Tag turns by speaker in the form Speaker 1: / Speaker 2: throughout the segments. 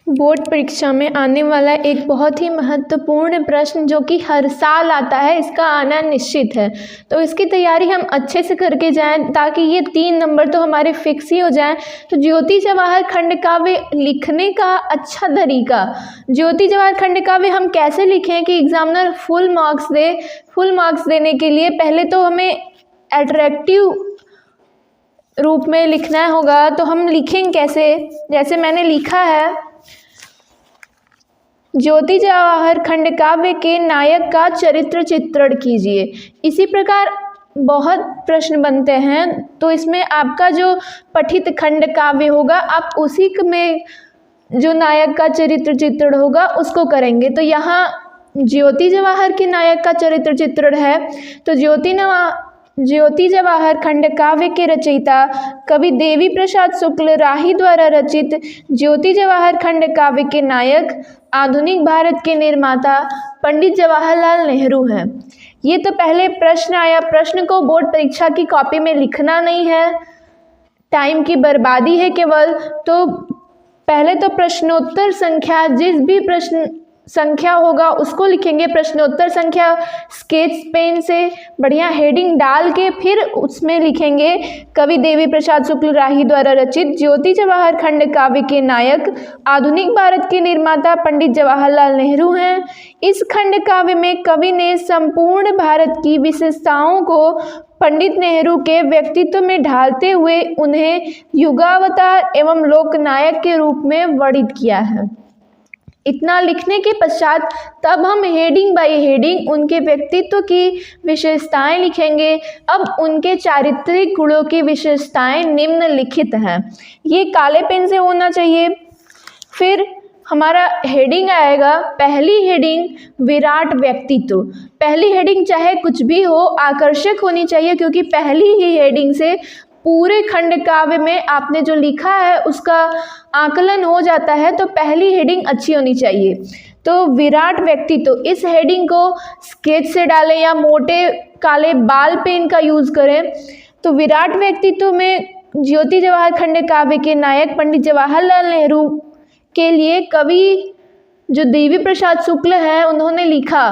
Speaker 1: Board परीक्षा में आने वाला एक बहुत ही महत्वपूर्ण प्रश्न जो कि हर साल आता है, इसका आना निश्चित है। तो इसकी तैयारी हम अच्छे से करके जाएं ताकि ये 3 नंबर तो हमारे फिक्स ही हो जाएं। तो ज्योति जवाहर खंडकाव्य लिखने का अच्छा तरीका, ज्योति जवाहर खंडकाव्य हम कैसे लिखें कि एग्जामिनर फुल मार्क्स दे। फुल मार्क्स देने के लिए पहले तो हमें अट्रैक्टिव रूप में लिखना होगा। तो हम लिखेंगे कैसे, जैसे मैंने लिखा है, ज्योति जवाहर खंडकाव्य के नायक का चरित्र चित्रण कीजिए। इसी प्रकार बहुत प्रश्न बनते हैं, तो इसमें आपका जो पठित खंडकाव्य होगा आप उसी में जो नायक का चरित्र चित्रण होगा उसको करेंगे। तो यहाँ ज्योति जवाहर के नायक का चरित्र चित्रण है, तो ज्योति जवाहर खंडकाव्य के रचयिता कवि देवी प्रसाद शुक्ल राही द्वारा रचित ज्योति जवाहर खंडकाव्य के नायक आधुनिक भारत के निर्माता पंडित जवाहरलाल नेहरू हैं। ये तो पहले प्रश्न आया, प्रश्न को बोर्ड परीक्षा की कॉपी में लिखना नहीं है, टाइम की बर्बादी है केवल। तो पहले तो प्रश्नोत्तर संख्या, जिस भी प्रश्न संख्या होगा उसको लिखेंगे प्रश्नोत्तर संख्या, स्केच पेन से बढ़िया हेडिंग डाल के फिर उसमें लिखेंगे कवि देवी प्रसाद शुक्ल राही द्वारा रचित ज्योति जवाहर खंडकाव्य के नायक आधुनिक भारत के निर्माता पंडित जवाहरलाल नेहरू हैं। इस खंडकाव्य में कवि ने संपूर्ण भारत की विशेषताओं को पंडित नेहरू के व्यक्तित्व में ढालते हुए उन्हें युगावतार एवं लोकनायक के रूप में वर्णित किया है। इतना लिखने के पश्चात तब हम हेडिंग बाय हेडिंग उनके व्यक्तित्व की विशेषताएं लिखेंगे। अब उनके चारित्रिक गुणों की विशेषताएं निम्नलिखित हैं, ये काले पेन से होना चाहिए। फिर हमारा हेडिंग आएगा, पहली हेडिंग विराट व्यक्तित्व। पहली हेडिंग चाहे कुछ भी हो, आकर्षक होनी चाहिए, क्योंकि पहली ही हेडिंग से पूरे खंडकाव्य में आपने जो लिखा है उसका आकलन हो जाता है। तो पहली हेडिंग अच्छी होनी चाहिए। तो विराट व्यक्तित्व, इस हेडिंग को स्केच से डालें या मोटे काले बाल पेन का यूज़ करें। तो विराट व्यक्तित्व में ज्योति जवाहर खंडकाव्य के नायक पंडित जवाहरलाल नेहरू के लिए कवि जो देवी प्रसाद शुक्ल हैं उन्होंने लिखा,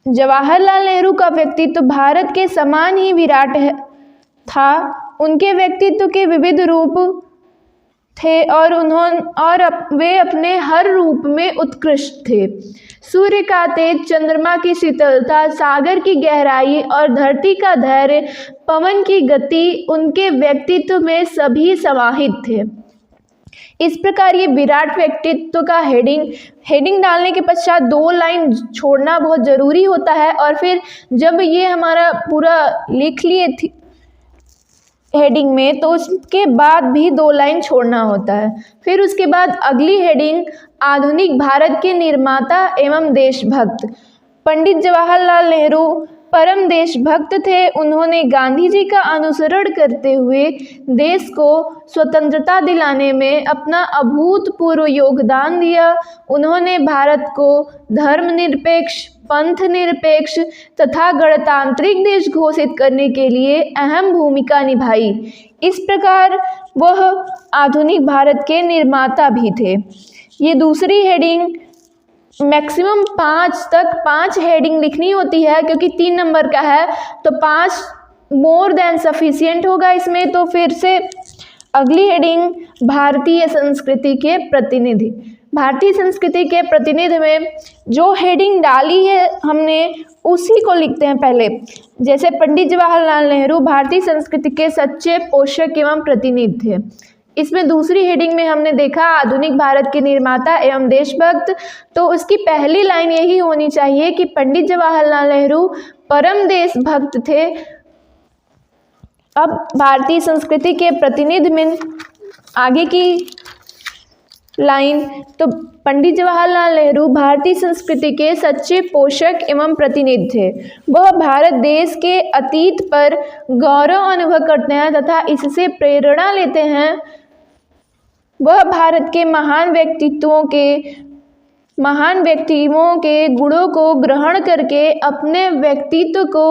Speaker 1: जवाहरलाल नेहरू का व्यक्तित्व भारत के समान ही विराट था। उनके व्यक्तित्व के विविध रूप थे और वे अपने हर रूप में उत्कृष्ट थे। सूर्य का तेज, चंद्रमा की शीतलता, सागर की गहराई और धरती का धैर्य, पवन की गति उनके व्यक्तित्व में सभी समाहित थे। इस प्रकार ये विराट व्यक्तित्व का हेडिंग डालने के पश्चात 2 लाइन छोड़ना बहुत ज़रूरी होता है। और फिर जब ये हमारा पूरा लिख लिए थी हेडिंग में, तो उसके बाद भी 2 लाइन छोड़ना होता है। फिर उसके बाद अगली हेडिंग, आधुनिक भारत के निर्माता एवं देशभक्त। पंडित जवाहरलाल नेहरू परम देशभक्त थे। उन्होंने गांधी जी का अनुसरण करते हुए देश को स्वतंत्रता दिलाने में अपना अभूतपूर्व योगदान दिया। उन्होंने भारत को धर्मनिरपेक्ष, पंथ निरपेक्ष तथा गणतांत्रिक देश घोषित करने के लिए अहम भूमिका निभाई। इस प्रकार वह आधुनिक भारत के निर्माता भी थे। ये दूसरी हेडिंग, मैक्सिमम 5 हेडिंग लिखनी होती है, क्योंकि 3 नंबर का है तो 5 मोर देन सफिशिएंट होगा इसमें। तो फिर से अगली हेडिंग, भारतीय संस्कृति के प्रतिनिधि। भारतीय संस्कृति के प्रतिनिधि में जो हेडिंग डाली है हमने उसी को लिखते हैं पहले। जैसे पंडित जवाहरलाल नेहरू भारतीय संस्कृति के सच्चे पोषक एवं प्रतिनिधि थे। इसमें दूसरी हेडिंग में हमने देखा आधुनिक भारत के निर्माता एवं देशभक्त, तो उसकी पहली लाइन यही होनी चाहिए कि पंडित जवाहरलाल नेहरू परम देशभक्त थे। अब भारतीय संस्कृति के प्रतिनिधि में आगे की लाइन, तो पंडित जवाहरलाल नेहरू भारतीय संस्कृति के सच्चे पोषक एवं प्रतिनिधि थे। वह भारत देश के अतीत पर गौरव अनुभव करते हैं तथा इससे प्रेरणा लेते हैं। वह भारत के महान व्यक्तित्वों के गुणों को ग्रहण करके अपने व्यक्तित्व को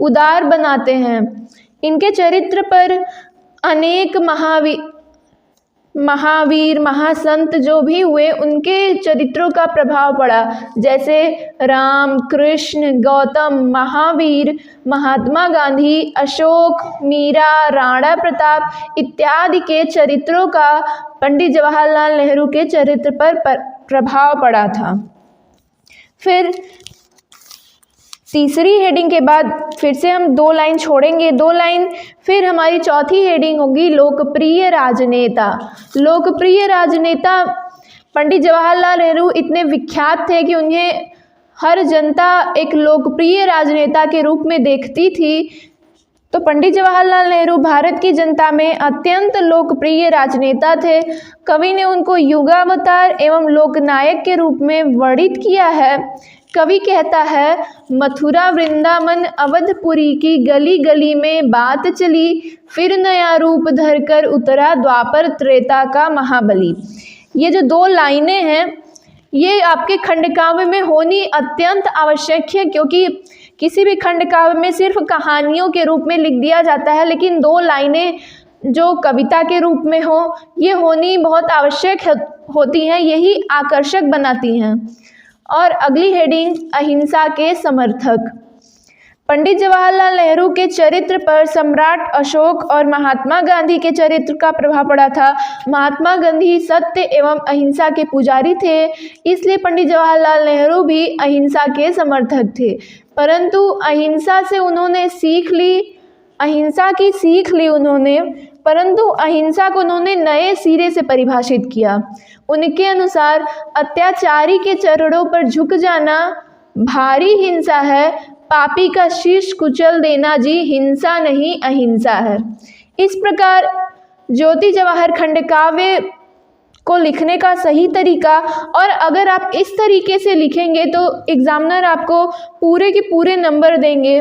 Speaker 1: उदार बनाते हैं। इनके चरित्र पर अनेक महावीर महासंत जो भी हुए उनके चरित्रों का प्रभाव पड़ा। जैसे राम, कृष्ण, गौतम, महावीर, महात्मा गांधी, अशोक, मीरा, राणा प्रताप इत्यादि के चरित्रों का पंडित जवाहरलाल नेहरू के चरित्र पर प्रभाव पड़ा था। फिर तीसरी हेडिंग के बाद फिर से हम 2 लाइन छोड़ेंगे, 2 लाइन फिर हमारी चौथी हेडिंग होगी लोकप्रिय राजनेता। लोकप्रिय राजनेता पंडित जवाहरलाल नेहरू इतने विख्यात थे कि उन्हें हर जनता एक लोकप्रिय राजनेता के रूप में देखती थी। तो पंडित जवाहरलाल नेहरू भारत की जनता में अत्यंत लोकप्रिय राजनेता थे। कवि ने उनको युगावतार एवं लोकनायक के रूप में वर्णित किया है। कवि कहता है, मथुरा वृंदावन अवधपुरी की गली गली में बात चली, फिर नया रूप धरकर उतरा द्वापर त्रेता का महाबली। ये जो 2 लाइनें हैं ये आपके खंडकाव्य में होनी अत्यंत आवश्यक है, क्योंकि किसी भी खंडकाव्य में सिर्फ कहानियों के रूप में लिख दिया जाता है, लेकिन 2 लाइनें जो कविता के रूप में हो ये होनी बहुत आवश्यक होती हैं, यही आकर्षक बनाती हैं। और अगली हेडिंग अहिंसा के समर्थक। पंडित जवाहरलाल नेहरू के चरित्र पर सम्राट अशोक और महात्मा गांधी के चरित्र का प्रभाव पड़ा था। महात्मा गांधी सत्य एवं अहिंसा के पुजारी थे, इसलिए पंडित जवाहरलाल नेहरू भी अहिंसा के समर्थक थे। परंतु अहिंसा से उन्होंने सीख ली, अहिंसा की सीख ली उन्होंने, परंतु अहिंसा को उन्होंने नए सिरे से परिभाषित किया। उनके अनुसार अत्याचारी के चरणों पर झुक जाना भारी हिंसा है, पापी का शीश कुचल देना जी हिंसा नहीं अहिंसा है। इस प्रकार ज्योति जवाहर खंडकाव्य को लिखने का सही तरीका, और अगर आप इस तरीके से लिखेंगे तो एग्जामिनर आपको पूरे के पूरे नंबर देंगे।